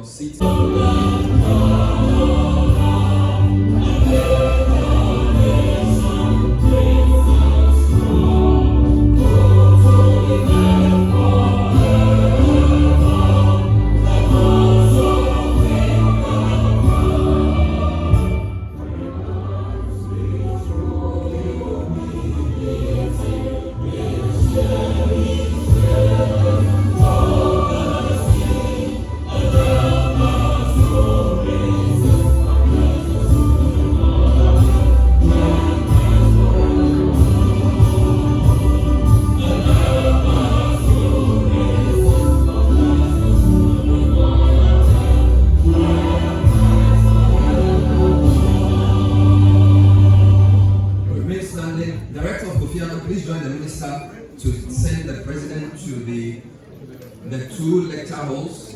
seats. Director of Kofi Annan, please join the minister to send the president to the two lecture halls.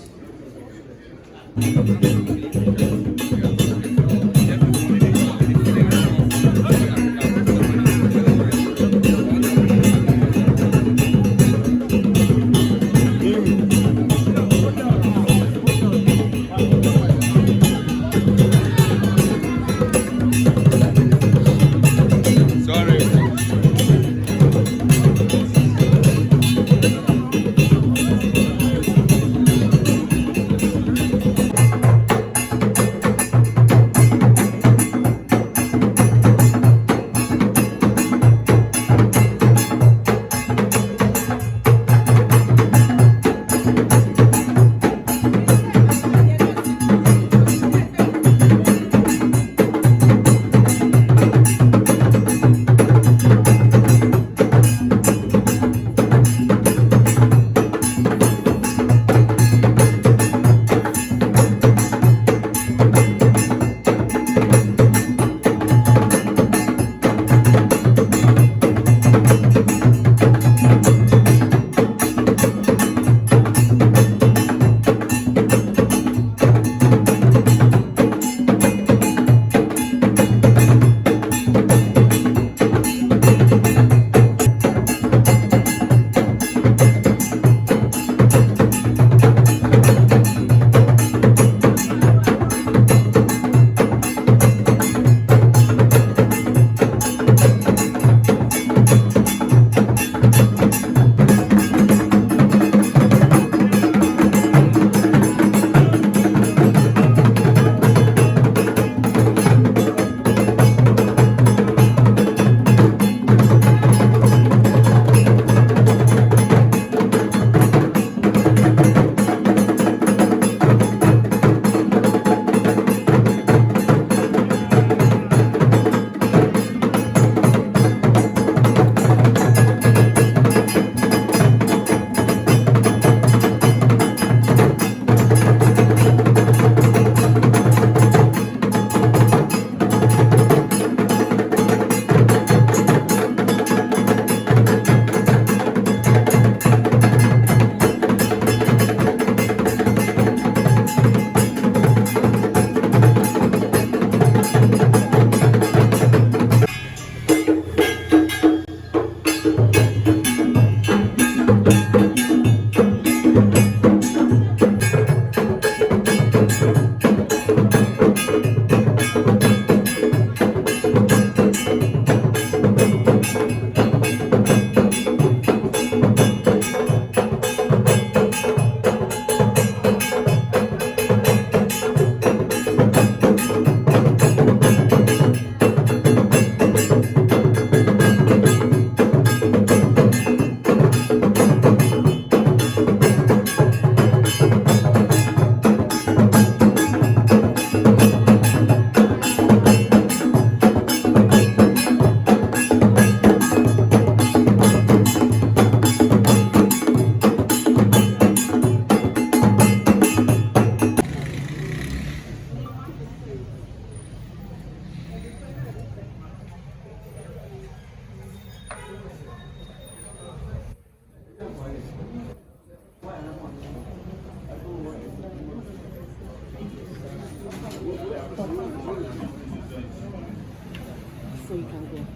so you can go.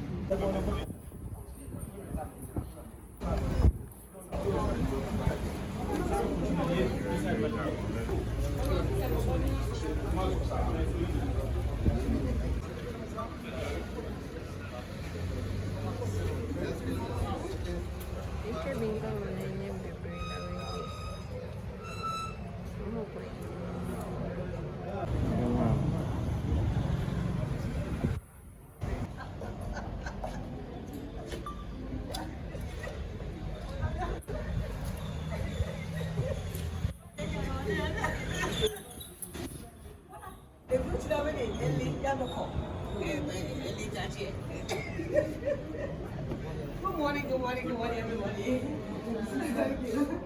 Good morning, everybody. Thank you.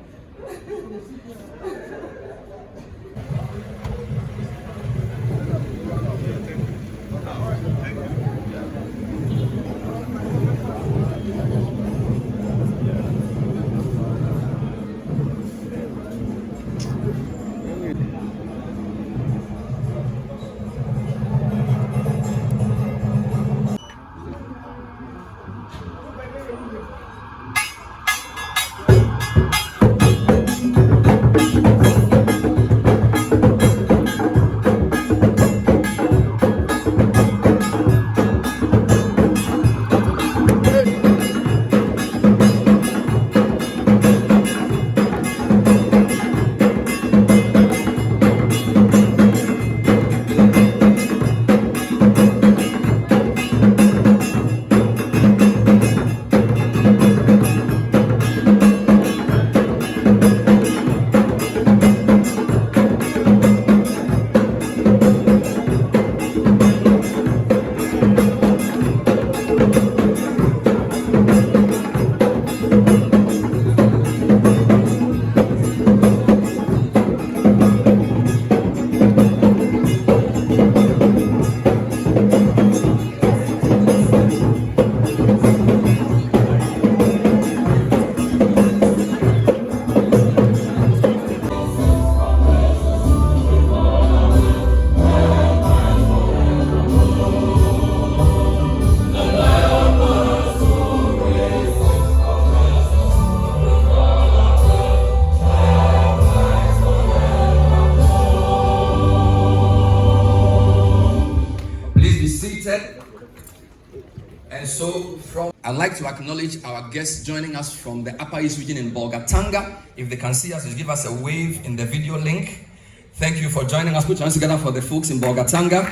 And so I'd like to acknowledge our guests joining us from the Upper East region in Bolgatanga. If they can see us, just give us a wave in the video link. Thank you for joining us. Put your hands together for the folks in Bolgatanga.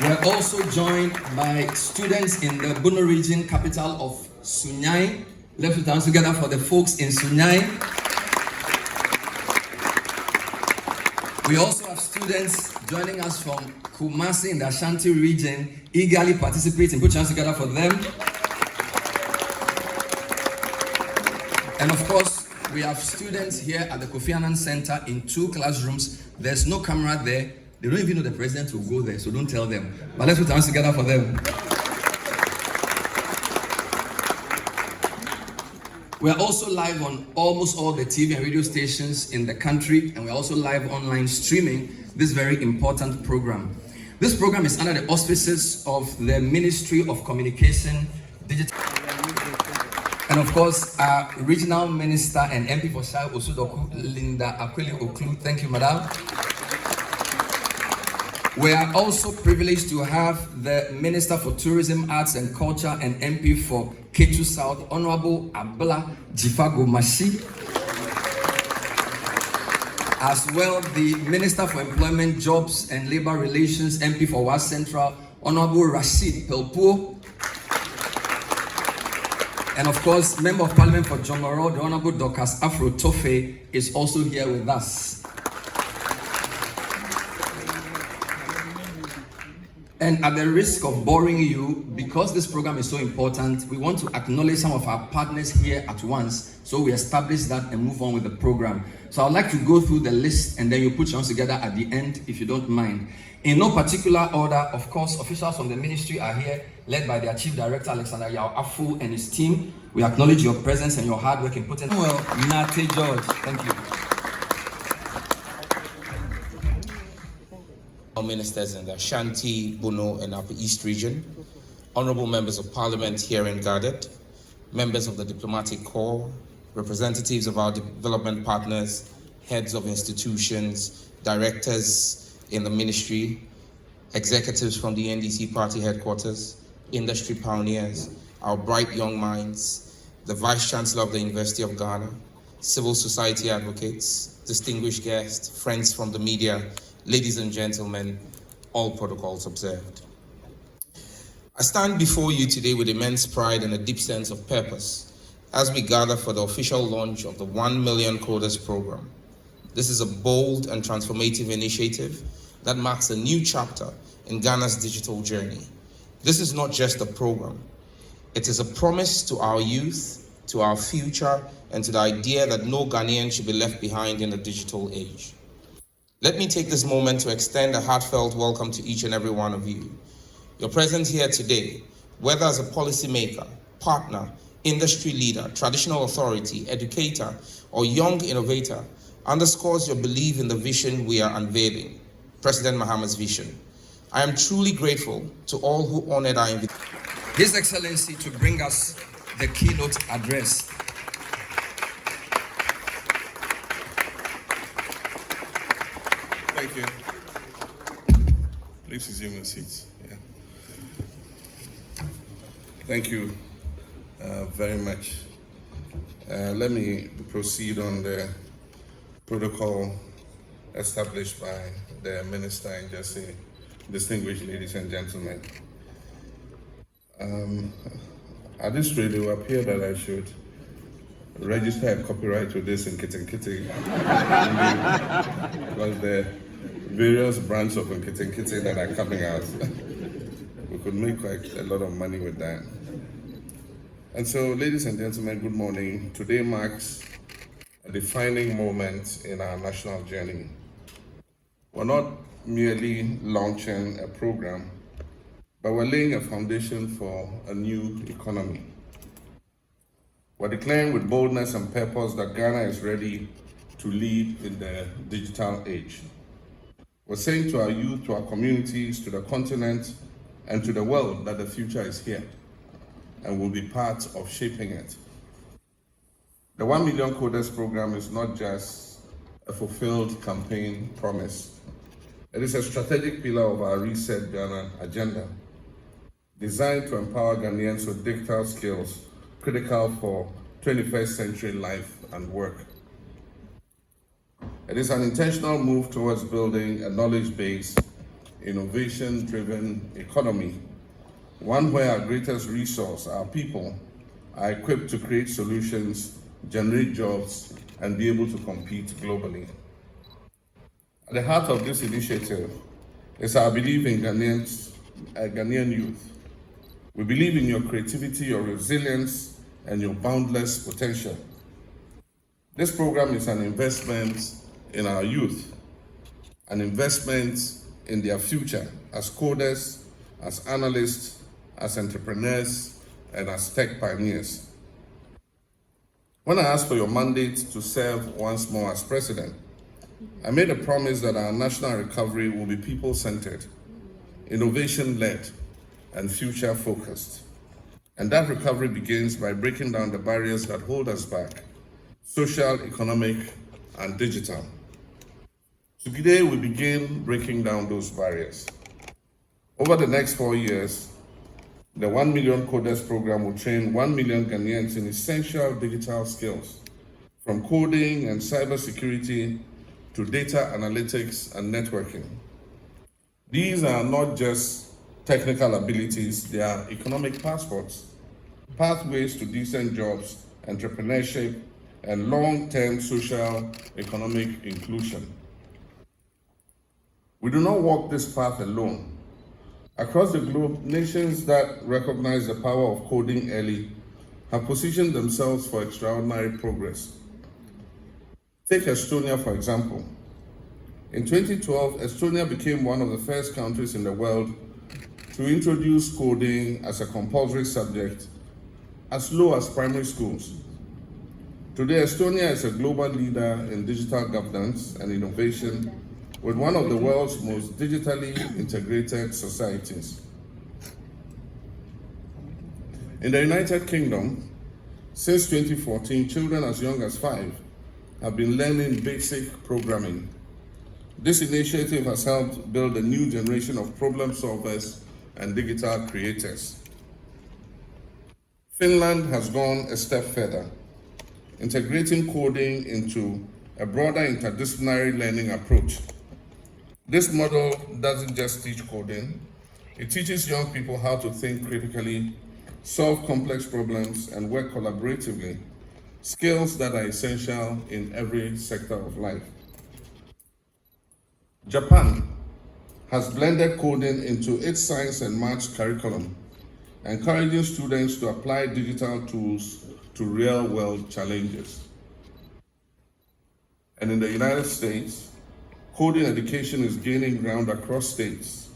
We're also joined by students in the Bono region, capital of Sunyai. Let's put our hands together for the folks in Sunyai. We also have students joining us from Kumasi in the Ashanti region, eagerly participating. Put your hands together for them. And of course, we have students here at the Kofi Annan Center in 2 classrooms. There's no camera there. They don't even know the president will go there, so don't tell them. But let's put our hands together for them. We're also live on almost all the TV and radio stations in the country, and we're also live online streaming this very important program. This program is under the auspices of the Ministry of Communication, Digital, and of course, our Regional Minister and MP for Shai Osudoku, Linda Akweli Oklu. Thank you, Madam. We are also privileged to have the Minister for Tourism, Arts and Culture and MP for Ketu South, Honorable Abla Jifago Mashi. As well, the Minister for Employment, Jobs and Labor Relations, MP for West Central, Honorable Rashid Pelpuo. And of course, Member of Parliament for Jongoro, the Honorable Dorcas Afro Tofe is also here with us. And at the risk of boring you, because this program is so important, we want to acknowledge some of our partners here at once. So we establish that and move on with the program. So I'd like to go through the list and then you put your hands together at the end, if you don't mind. In no particular order, of course, officials from the ministry are here, led by their Chief Director, Alexander Yao Afu, and his team. We acknowledge your presence and your hard work in putting... Well, Nate George, thank you. Ministers in the Ashanti, Bono, and Upper East region, honorable members of parliament here and gathered, members of the diplomatic corps, representatives of our development partners, heads of institutions, directors in the ministry, executives from the NDC party headquarters, industry pioneers, our bright young minds, the Vice Chancellor of the University of Ghana, civil society advocates, distinguished guests, friends from the media, ladies and gentlemen, all protocols observed. I stand before you today with immense pride and a deep sense of purpose as we gather for the official launch of the 1 Million Coders program. This is a bold and transformative initiative that marks a new chapter in Ghana's digital journey. This is not just a program. It is a promise to our youth, to our future, and to the idea that no Ghanaian should be left behind in the digital age. Let me take this moment to extend a heartfelt welcome to each and every one of you. Your presence here today, whether as a policymaker, partner, industry leader, traditional authority, educator, or young innovator, underscores your belief in the vision we are unveiling, President Mahama's vision. I am truly grateful to all who honored our invitation. His Excellency to bring us the keynote address. Thank you. Please resume your seats. Yeah. Thank you very much. Let me proceed on the protocol established by the Minister and just say, distinguished ladies and gentlemen. At this rate, it will appear that I should register a copyright with this in Nkiti because the various brands of Nkiti that are coming out, we could make quite a lot of money with that. And so, ladies and gentlemen, good morning. Today marks a defining moment in our national journey. We're not merely launching a program, but we're laying a foundation for a new economy. We're declaring with boldness and purpose that Ghana is ready to lead in the digital age. We're saying to our youth, to our communities, to the continent, and to the world that the future is here and will be part of shaping it. The 1 million coders program is not just a fulfilled campaign promise. It is a strategic pillar of our Reset Ghana agenda, designed to empower Ghanaians with digital skills critical for 21st century life and work. It is an intentional move towards building a knowledge-based, innovation-driven economy, one where our greatest resource, our people, are equipped to create solutions, generate jobs, and be able to compete globally. At the heart of this initiative is our belief in Ghanaian youth. We believe in your creativity, your resilience, and your boundless potential. This program is an investment in our youth, an investment in their future as coders, as analysts, as entrepreneurs, and as tech pioneers. When I asked for your mandate to serve once more as president, I made a promise that our national recovery will be people-centered, innovation-led, and future-focused. And that recovery begins by breaking down the barriers that hold us back, social, economic, and digital. Today, we begin breaking down those barriers. Over the next 4 years, the 1 million coders program will train 1 million Ghanaians in essential digital skills, from coding and cybersecurity to data analytics and networking. These are not just technical abilities, they are economic passports, pathways to decent jobs, entrepreneurship, and long-term social economic inclusion. We do not walk this path alone. Across the globe, nations that recognize the power of coding early have positioned themselves for extraordinary progress. Take Estonia, for example. In 2012, Estonia became one of the first countries in the world to introduce coding as a compulsory subject as low as primary schools. Today, Estonia is a global leader in digital governance and innovation, with one of the world's most digitally integrated societies. In the United Kingdom, since 2014, children as young as 5 have been learning basic programming. This initiative has helped build a new generation of problem solvers and digital creators. Finland has gone a step further, integrating coding into a broader interdisciplinary learning approach. This model doesn't just teach coding, it teaches young people how to think critically, solve complex problems, and work collaboratively, skills that are essential in every sector of life. Japan has blended coding into its science and maths curriculum, encouraging students to apply digital tools to real-world challenges. And in the United States, coding education is gaining ground across states,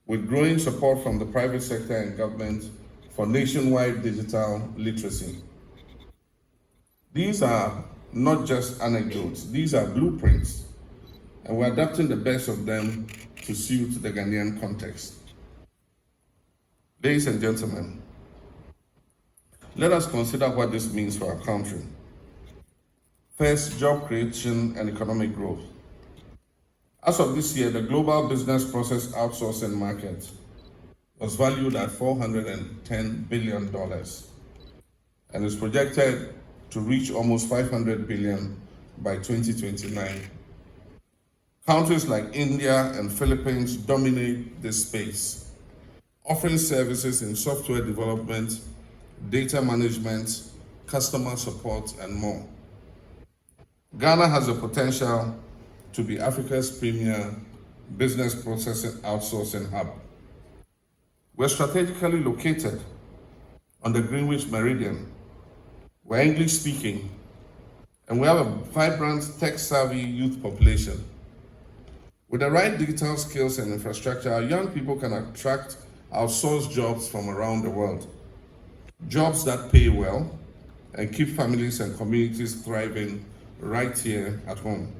with growing support from the private sector and government for nationwide digital literacy. These are not just anecdotes, these are blueprints, and we're adapting the best of them to suit the Ghanaian context. Ladies and gentlemen, let us consider what this means for our country. First, job creation and economic growth. As of this year, the global business process outsourcing market was valued at $410 billion and is projected to reach almost $500 billion by 2029. Countries like India and Philippines dominate this space, offering services in software development, data management, customer support, and more. Ghana has the potential to be Africa's premier business processing outsourcing hub. We're strategically located on the Greenwich Meridian. We're English speaking, and we have a vibrant tech-savvy youth population. With the right digital skills and infrastructure, our young people can attract outsourced jobs from around the world. Jobs that pay well and keep families and communities thriving right here at home.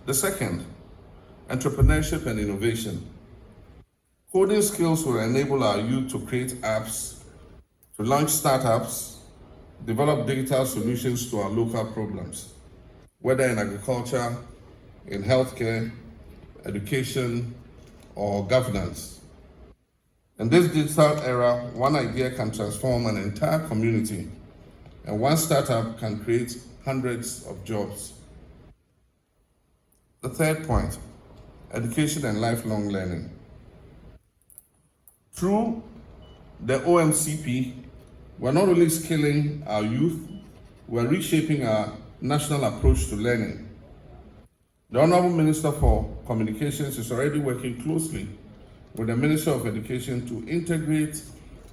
The second, entrepreneurship and innovation. Coding skills will enable our youth to create apps, to launch startups, develop digital solutions to our local problems, whether in agriculture, in healthcare, education, or governance. In this digital era, one idea can transform an entire community, and one startup can create hundreds of jobs. The third point, education and lifelong learning. Through the OMCP, we're not only skilling our youth, we're reshaping our national approach to learning. The Honorable Minister for Communications is already working closely with the Minister of Education to integrate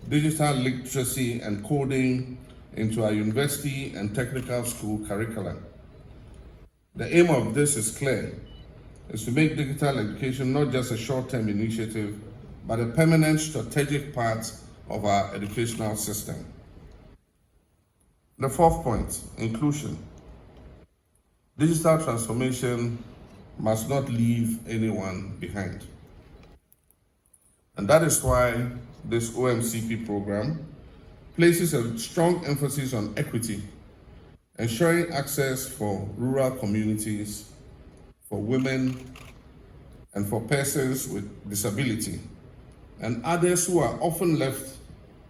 digital literacy and coding into our university and technical school curricula. The aim of this is clear, is to make digital education not just a short-term initiative, but a permanent strategic part of our educational system. The fourth point, inclusion. Digital transformation must not leave anyone behind. And that is why this OMCP program places a strong emphasis on equity, ensuring access for rural communities, for women, and for persons with disability, and others who are often left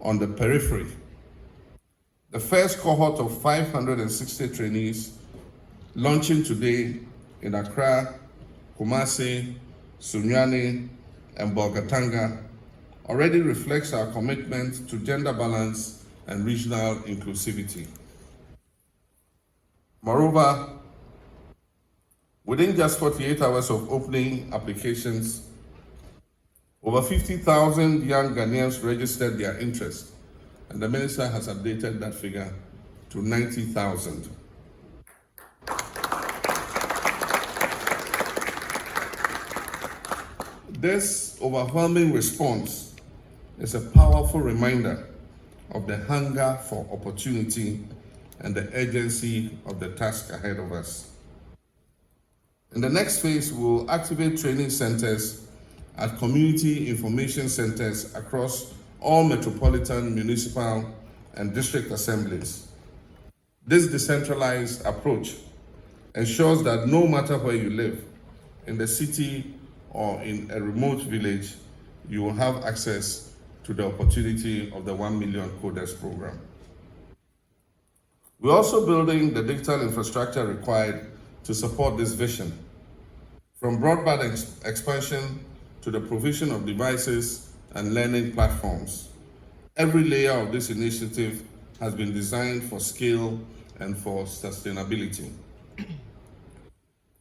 on the periphery. The first cohort of 560 trainees launching today in Accra, Kumasi, Sunyani, and Bolgatanga already reflects our commitment to gender balance and regional inclusivity. Moreover, within just 48 hours of opening applications, over 50,000 young Ghanaians registered their interest, and the Minister has updated that figure to 90,000. This overwhelming response is a powerful reminder of the hunger for opportunity and the urgency of the task ahead of us. In the next phase, we'll activate training centers at community information centers across all metropolitan, municipal, and district assemblies. This decentralized approach ensures that no matter where you live, in the city or in a remote village, you will have access to the opportunity of the 1 million coders program. We're also building the digital infrastructure required to support this vision, from broadband expansion to the provision of devices and learning platforms. Every layer of this initiative has been designed for scale and for sustainability.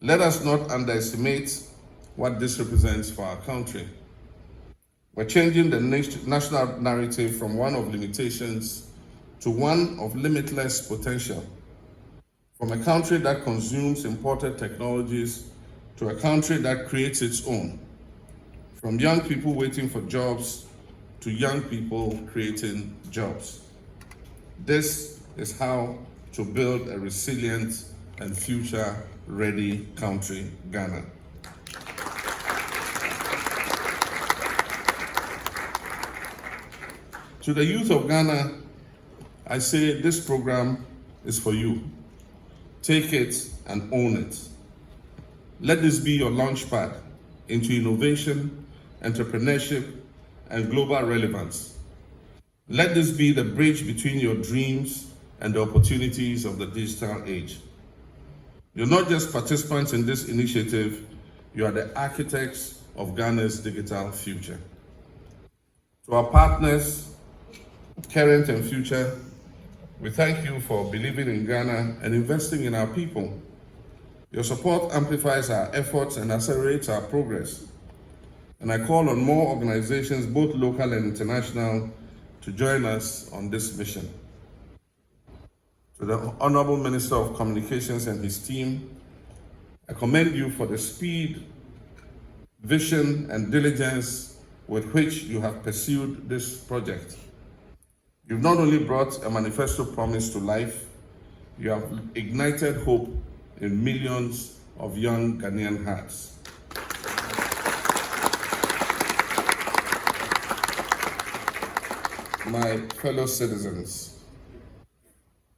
Let us not underestimate what this represents for our country. We're changing the national narrative from one of limitations to one of limitless potential. From a country that consumes imported technologies to a country that creates its own. From young people waiting for jobs to young people creating jobs. This is how to build a resilient and future-ready country, Ghana. To the youth of Ghana, I say this program is for you. Take it and own it. Let this be your launchpad into innovation, entrepreneurship, and global relevance. Let this be the bridge between your dreams and the opportunities of the digital age. You're not just participants in this initiative, you are the architects of Ghana's digital future. To our partners, current and future, we thank you for believing in Ghana and investing in our people. Your support amplifies our efforts and accelerates our progress. And I call on more organizations, both local and international, to join us on this mission. To the Honorable Minister of Communications and his team, I commend you for the speed, vision, and diligence with which you have pursued this project. You've not only brought a manifesto promise to life, you have ignited hope in millions of young Ghanaian hearts. My fellow citizens,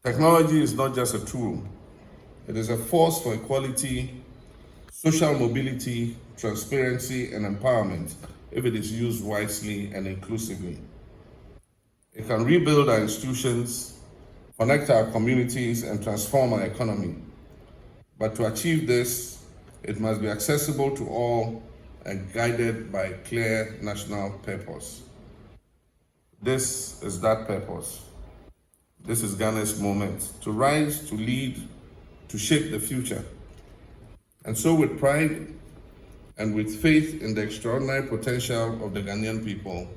technology is not just a tool, it is a force for equality, social mobility, transparency, and empowerment if it is used wisely and inclusively. It can rebuild our institutions, connect our communities, and transform our economy. But to achieve this, it must be accessible to all and guided by clear national purpose. This is that purpose. This is Ghana's moment to rise, to lead, to shape the future. And so with pride and with faith in the extraordinary potential of the Ghanaian people,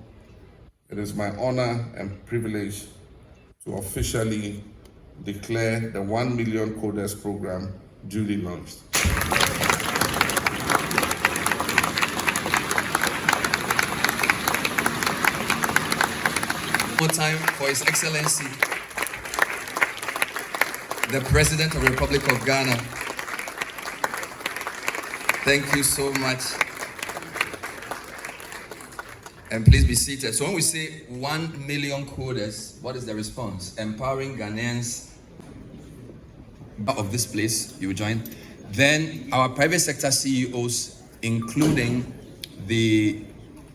it is my honor and privilege to officially declare the 1 Million Coders program duly launched. More time for His Excellency, the President of the Republic of Ghana. Thank you so much. And please be seated. So when we say 1 million coders, what is the response? Empowering Ghanaians of this place, you will join. Then our private sector CEOs, including the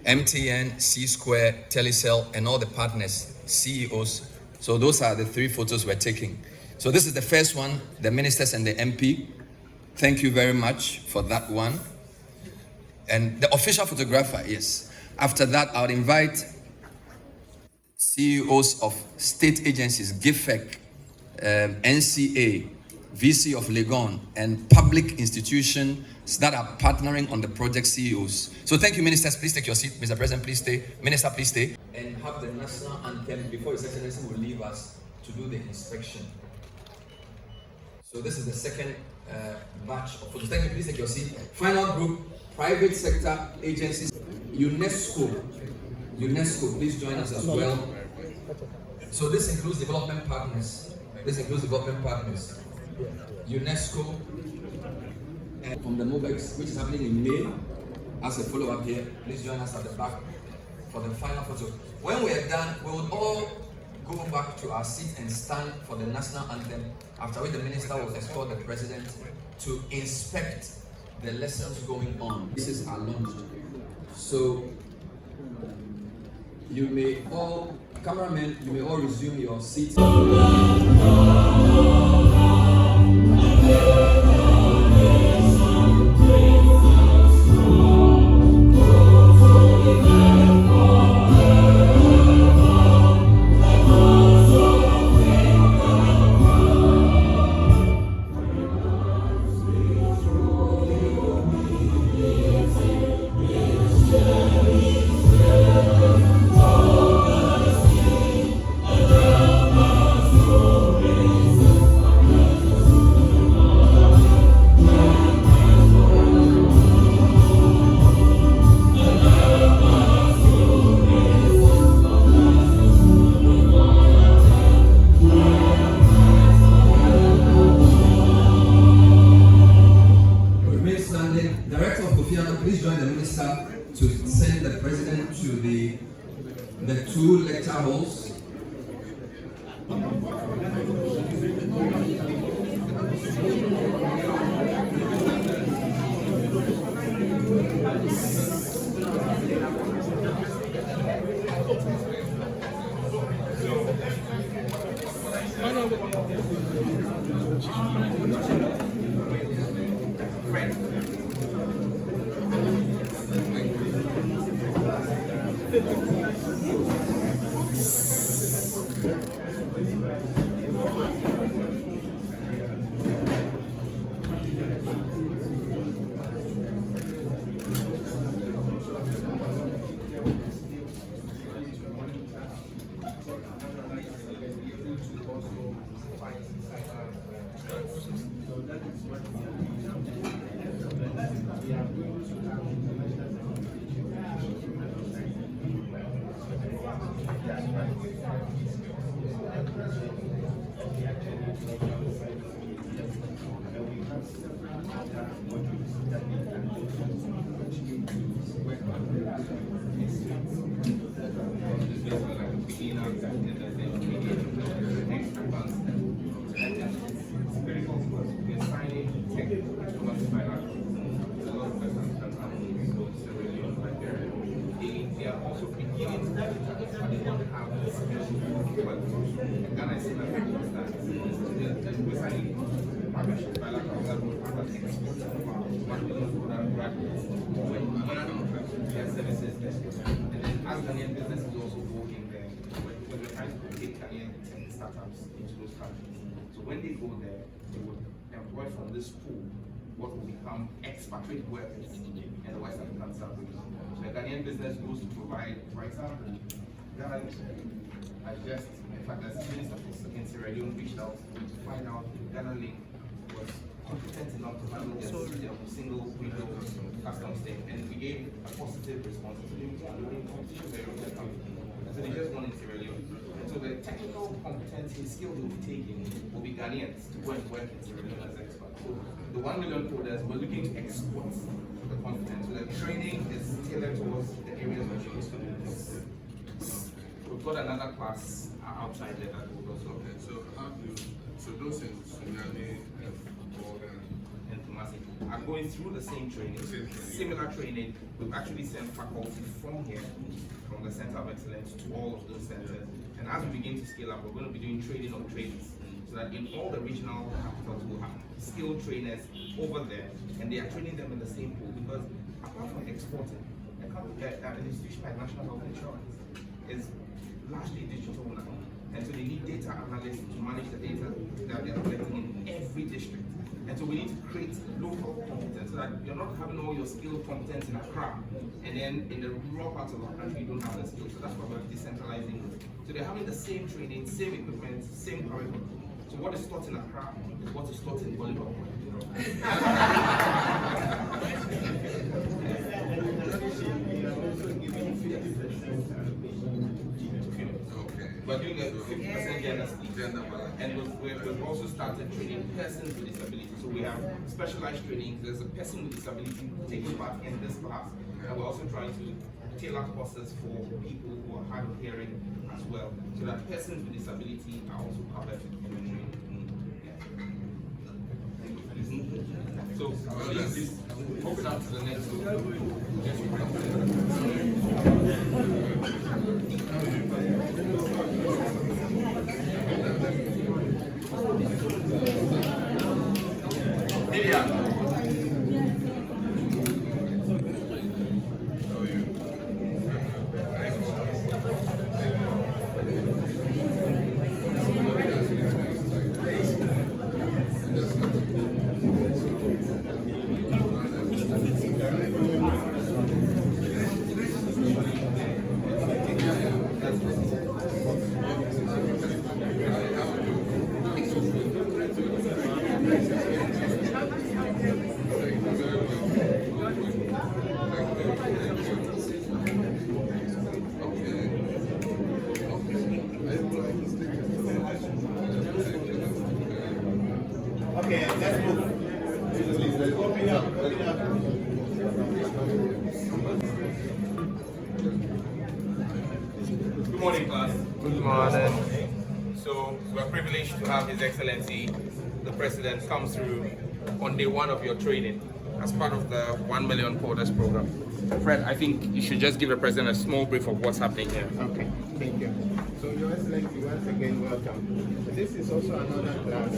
MTN, C-Square, Telecel, and all the partners, CEOs. So those are the 3 photos we're taking. So this is the first one, the ministers and the MP. Thank you very much for that one. And the official photographer, yes. After that, I would invite CEOs of state agencies, GIFEC, NCA, VC of Legon, and public institutions that are partnering on the project CEOs. So thank you, ministers. Please take your seat. Mr. President, please stay. Minister, please stay. And have the national anthem before His Excellency will leave us to do the inspection. So this is the second batch of photos. Thank you. Please take your seat. Final group, private sector agencies. UNESCO, please join us as well. So this includes development partners. UNESCO, and from the MOBEX, which is happening in May, as a follow-up here. Please join us at the back for the final photo. When we are done, we will all go back to our seat and stand for the national anthem, after which the minister will escort the president to inspect the lessons going on. This is our launch. So you may all, cameramen, you may all resume your seats. Sophia, please join the minister to send the president to the two lecture halls. As Ghanaian business is also working there, we're trying to take Ghanaian tech startups into those countries. So when they go there, they would employ from this pool what will become expatriate workers in the West African sub-region. So the Ghanaian business goes to provide, for example, Ghana, in fact, the Minister in Sierra Leone reached out to find out if Ghana Link was competent enough to handle their single window customs thing, and we gave a positive response to the competition very well. So they just won in Sierra Leone. And so the technical competency skill they'll be taking will be Ghanaians to go and work in Sierra Leone as experts. So the 1 million coders, we're looking to export the competence. So the training is tailored towards the areas where you're used to do this. We've got another class outside there that will also. Okay, so those in Sunyani and Kumasi are going through the same training, similar training. We've actually sent faculty from here, from the Center of Excellence, to all of those centers. And as we begin to scale up, we're going to be doing training on trainers, so that in all the regional capitals we'll have skilled trainers over there, and they are training them in the same pool. Because apart from exporting, an institution like National Health Insurance is largely digital now. And so they need data analysts to manage the data that they're collecting in every district. And so we need to create local competence, so that you're not having all your skilled competence in Accra, and then in the rural parts of our country you don't have the skills. So that's why we're decentralizing. So they're having the same training, same equipment, same curriculum. So what is taught in Accra is what is taught in Bolivia. We're doing a 50% gender split. And we've also started training persons with disabilities. So we have specialized training. There's a person with disability taking part in this class. And we're also trying to tailor courses for people who are hard of hearing as well, so that persons with disability are also covered in the training. So please open up to the next Okay, let's move. Let's open up. morning, class. Good morning. So we're privileged to have His Excellency, the President, come through on day one of your training as part of the 1 million coders program. Fred, I think you should just give the President a small brief of what's happening here. Okay, thank you. So, Your Excellency, once again, welcome. This is also another class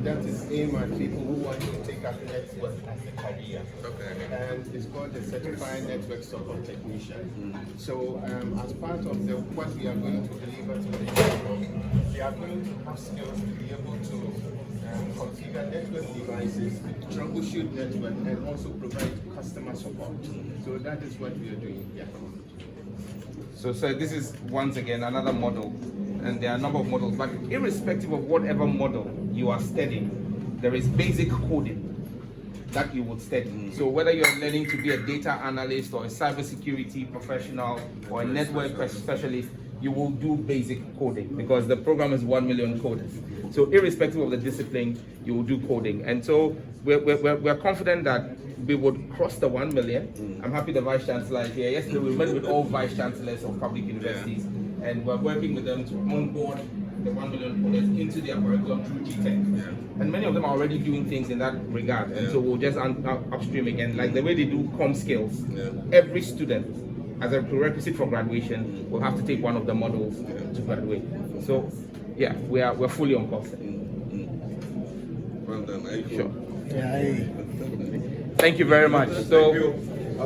that is aimed at people who want to take up network as a career. Okay. And it's called the Certified Network Support Technician. So, as part of what we are going to deliver to the people, they are going to have skills to be able to configure network devices, troubleshoot network, and also provide customer support. So that is what we are doing here. So this is once again another model, and there are a number of models, but irrespective of whatever model you are studying, there is basic coding that you would study. So whether you're learning to be a data analyst or a cybersecurity professional or a network specialist, you will do basic coding because the program is 1 million coders. So irrespective of the discipline, you will do coding. And so we're confident that we would cross the 1 million. I'm happy the Vice Chancellor is here. Yesterday we met with all Vice Chancellors of public universities, and we're working with them to onboard the 1 million coders into their curriculum through GTech. And many of them are already doing things in that regard. And so we'll just upstream again, like the way they do com skills. Every student, as a prerequisite for graduation, will have to take one of the modules to graduate. So, yeah, we're fully on course. Well done. Are you Sure. Yeah, Thank you very much. So, I